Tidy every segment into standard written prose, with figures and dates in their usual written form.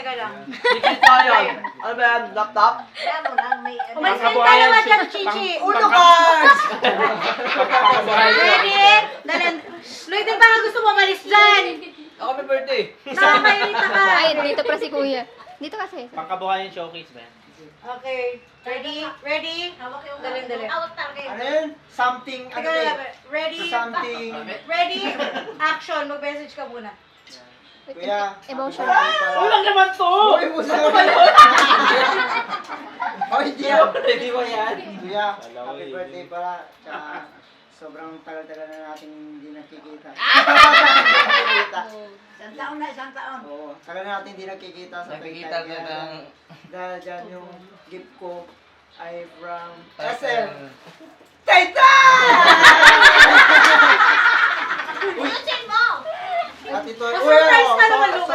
teka lang. Dikit tayo. Ano ba yan? Laptop? Umalis ka naman dyan, Chichi. Uno cards! Ready? Dalan. Lloyd, baka gusto mo umalis dyan. Ako may birthday. Nakakairita ka. Ay, dito pa si Kuya. Dito kasi. Pangkabuhayan showcase ba yan? Okay. Ready? Ready? Dali. Ano yun? Something, ano Teka eh? lang. Ready? Something. Ready? Action. Mag-message ka muna. Kuya. Emotion. Walang naman to! Uy, musa ka ba yun? Oh, hindi yan. Ready ba yan? Kuya, happy birthday pala. Tsaka, sobrang tagal-tagal na natin hindi nakikita. Isang taon. Oo, tagal na natin hindi nakikita sa Nakikita na ng... Dahil dyan yung gift ko ay from SM. Tayta! Ulitin mo! At ito, Surprise ka naman, Luke.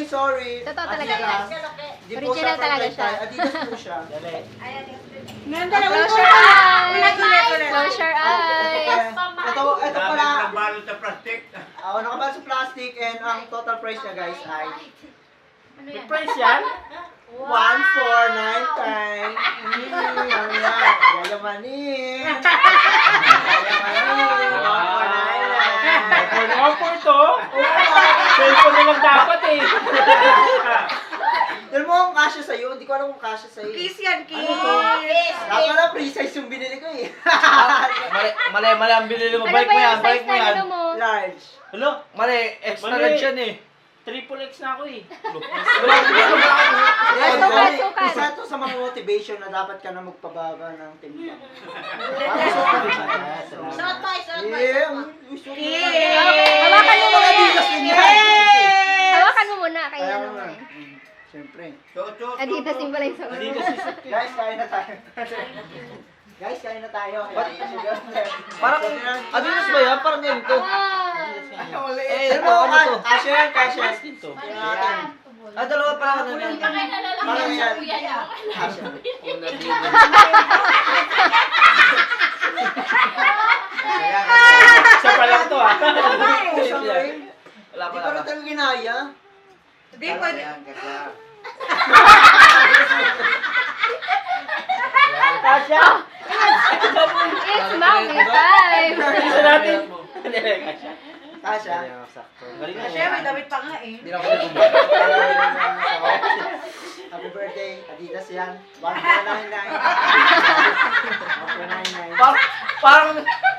sorry. Totoo talaga Adidas. yan. Di po Original siya talaga from siya. Taytay. Adidas po siya. Nanda na. Close your eyes. Ulit. Close your eyes. Ito pala. Nakabalot sa plastic. Ako nakabal sa plastic and ang total price niya guys ay May price yan? 1,499. Ano yan? Yayamanin. Yayamanin. 1,499. Offer to? Cellphone na lang dapat eh. Dahil mo kung kasya sa'yo, hindi ko alam kung kasya sa'yo. Kiss yan, kiss. Dapat pala free size yung binili ko eh. Mali ang binili mo. Ano Balik ba mo yan, yung balik size mo na yan. ano mo? Large. Hello? Mali, extra Mali. large yan eh. Triple X na ako eh. Yes, Sukat, ito, sukat. isa to sa mga motivation na dapat ka na magpababa ng timbang. Shot boy, shot boy. Yeah, Hawakan mo muna. Hawakan mo muna. Kaya Kaya naman. nga. Siyempre. Adidas yung pala yung sa Guys, kain na tayo. Guys, kain na tayo. Parang, Adidas ba yan? Parang ganito. Eh, ano to? Kasya yan, kasya. Dito. Ah, dalawa pala ka na yan. Parang yan. Kasya. Isa pa lang to ah. Wala Hindi pa ko rin lang. talaga ginaya. Hindi, pwede. Kasya! It's mommy time. Isa natin. Kasya. Galing na Siya, may damit pa nga eh. Hindi na ako nagumba. Happy birthday. Adidas yan. 1,499. 1,499. Parang,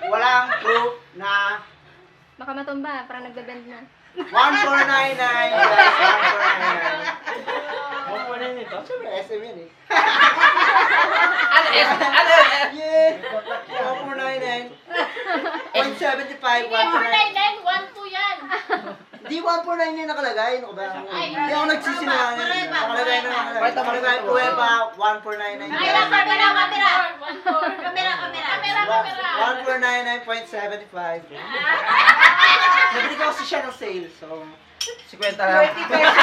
Walang proof na Baka matumba. Parang nagbe-bend na. 1,499. Guys, 1,499. Huwag mo na yun ito. Siyempre, SM yan eh. ano yan? Yeah! 1,499. 0.75. 1,499. 1-2 yan. Di 1,499 nakalagay. Ano ba? Hindi ako nagsisinungaling. Nakalagay na nakalagay. Nakalagay po eh pa 1,499. Camera. 1,499.75. Nabili ko kasi siya ng sale. So, 50 lang. 20 pesos.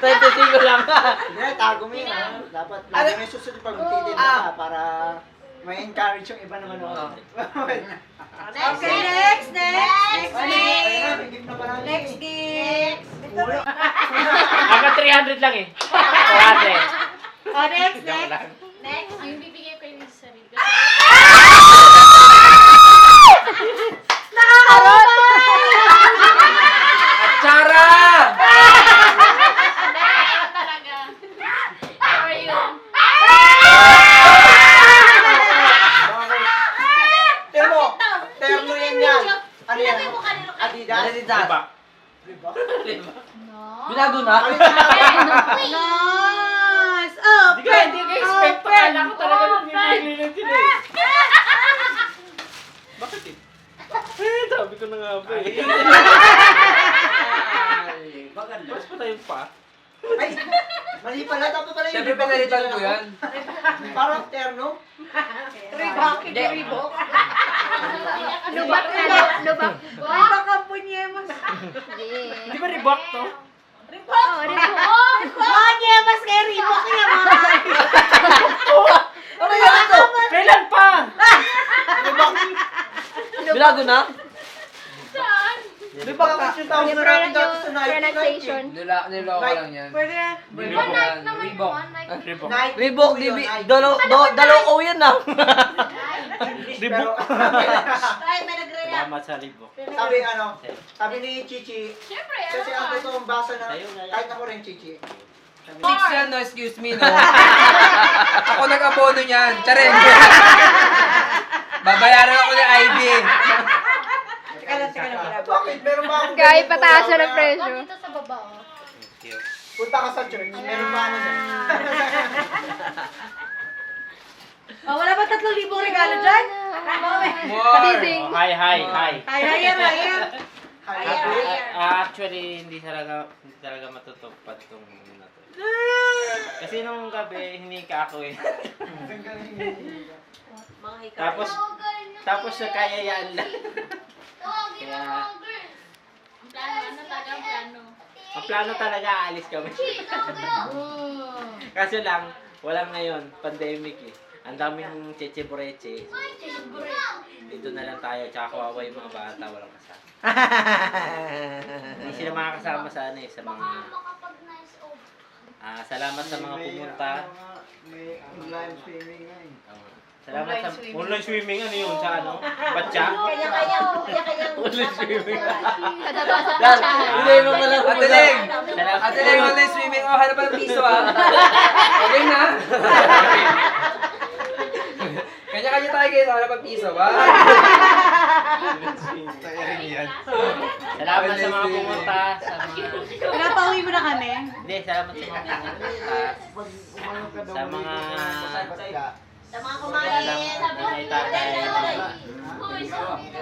25 lang. hindi na, tago mo yun. Dapat lagi may susunod pag magtitinda ka para may encourage yung iba naman ako. Okay, next. Next Next Next gift. Hanggang 300 lang eh. 400. Oh, next. Next, yung bibigay ko yung sarili. Atsara! Talaga. For you. Terno yan yan. Ano yan? Adidas? Adidas. Diba? Binago na? Nice. Oh, Hindi ka expect pa. Kala ko talaga nagbibigay na sila eh. Bakit eh? Sabi ko na nga ba eh. Mas pa tayo pa. Ay, mali pala. Dapat pala yung Siyempre pinalitan ko yan. Parang terno. Reebok. Reebok. Lubak na. Lubak. Reebok ang punyemas. Hindi. Di ba Reebok to? Oo, Reebok. Punyemas kay Reebok yan. Ano yan ito? Kailan pa? Binago na? Saan? Di bakit yung tawag na natin dati sa Nike? Pronunciation. Niloko lang yan. Pwede na. Reebok yan. Reebok. Reebok. Nike. Reebok, po yun, Nike. dalaw O yan ah. English, pero Ay, may nagre-react. Salamat sa Reebok. sabi ni Chichi, Siyempre, kasi ang totoong basa na, kahit ako rin Chichi. 6 yan, no? Excuse me, no? Ako nag-abono niyan. Charing. Babayaran ako ni Ivy. Teka lang, wala ba? Bakit? Meron ba akong Kahit ganito pataas daw na ng presyo. dito sa baba, oh. Punta ka sa church, meron ba ako dyan? Oh, wala ba 3,000 regalo dyan? More. Bidding. Hi. Ay, higher. Actually, hindi talaga matutupad tong na to. Kasi nung gabi, hinika ako eh. Mga hikaw. Tapos nagkayayaan lang. Kaya, ang plano talaga, aalis kami. Kaso lang, walang ngayon, pandemic eh. Ang daming cheche-bureche. Dito na lang tayo, tsaka kawawa yung mga bata, walang kasama. Hindi sila makakasama sa ano eh, sa mga... salamat sa mga pumunta. May live streaming nga eh. Salamat sa online swimming, ano yun, sa ano? Batya? Online swimming. Kadabasa pa Yan, siya. hindi mo malang Ateleng. Salamat. Ateleng, online swimming. Oh, hanap pa ng piso, ah. Okay na. Kanya-kanya tayo kayo. Hanap ng piso, ba? Salamat sa mga pumunta, sa mga... Pinapauwi mo na kami. Hindi, salamat sa mga pumunta. Sa mga... Sa mga Kaya lang, nanay tatay.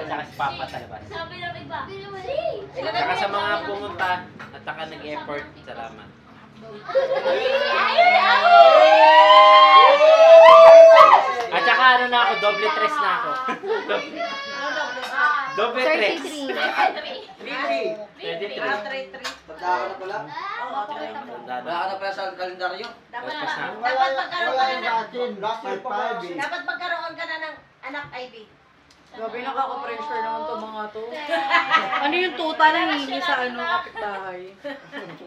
Saka si Papa sa labas. Sabi ng iba. Saka sa mga pumunta at saka nag-effort, salamat. At saka ano na ako, doble tres na ako. Doble tres. 33. 23. Tanda ka na pala. Wala ka na pala sa kalendaryo. Dapat Tapos na. magkaroon ka na ng... Last year pa ba? Dapat magkaroon ka na ng anak, Ivy. Grabe, nakaka-pressure naman to mga to. Ano yung tuta na hihingi sa kapitbahay?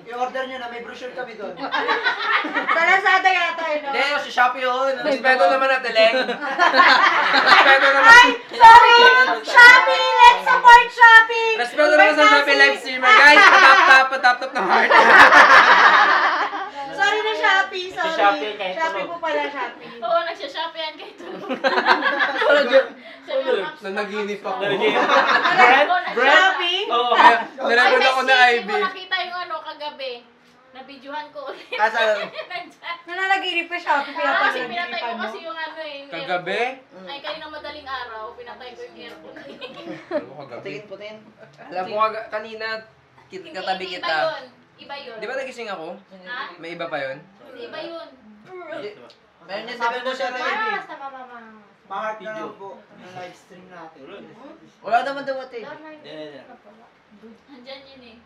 I-order nyo na, may brochure kami doon. Sa Lazada yata yun. Hindi, si Shopee yun. Respeto naman, Ateleng. Respeto naman. Sorry! Shopee! Let's support Shopee! Respeto naman sa Shopee live streamer, guys. Patap-tap na heart. Sorry na Shopee, sorry. Si Shopee kahit Shopee tulog. po pala, Shopee. Oo, nagsha-shop yan kahit tulog. Nanaginip ako. Shopee? Oo. Nalagot ako na Ivy. Hindi ko nakita yung ano kagabi. Nabidyohan ko ulit. Asa? Nandyan. Nananaginip pa Shopee, Kasi pinapanood. pinatay ko kasi yung ano eh. yung Kagabi? aircon. Ay, kayo ng madaling araw, pinatay ko yung aircon. Putin. Alam ko kanina, katabi Iba kita. yun. Iba yun. Di ba nagising ako? Ha? May iba pa yun? Hindi, iba yun. Meron yan, Sabi sabi ko mo siya siya na na Sa mama. Ma-heart na lang po ng live stream natin. Wala naman daw ate. Nandyan yun eh.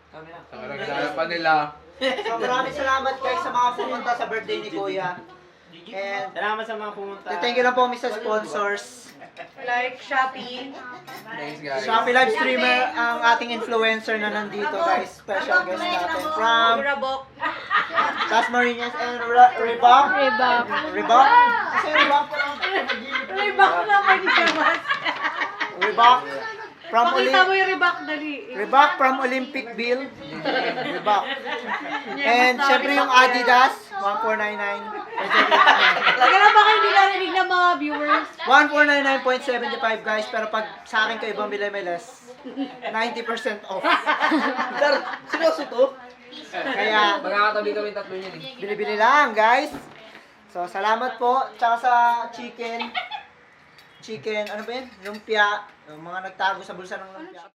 Kami lang. Nagdala pa nila. So maraming salamat guys sa mga pumunta sa birthday ni Kuya. And Salamat sa mga pumunta. thank you lang po sa sponsors. Like Shopee. Thanks, guys. Shopee live streamer ang ating influencer na nandito guys. Special guest natin from Rabok. Tasmarinas and Reebok. Reebok. Reebok? Kasi Reebok pa lang. Reebok naman naman. Reebok from Pakita mo yung Reebok, dali. Reebok from Olympic Bill. Reebok. And syempre yung Adidas 1499. Kaya lang baka hindi narinig ng mga viewers. 1499.75 guys, pero pag sa akin kayo bumili may less 90% off. Sir, seryoso to? Kaya Magkakatabi kami tatlo yun eh. bili-bili lang guys. So salamat po. Tsaka sa chicken, ano ba yun? Lumpia. Yung mga nagtago sa bulsa ng lumpia.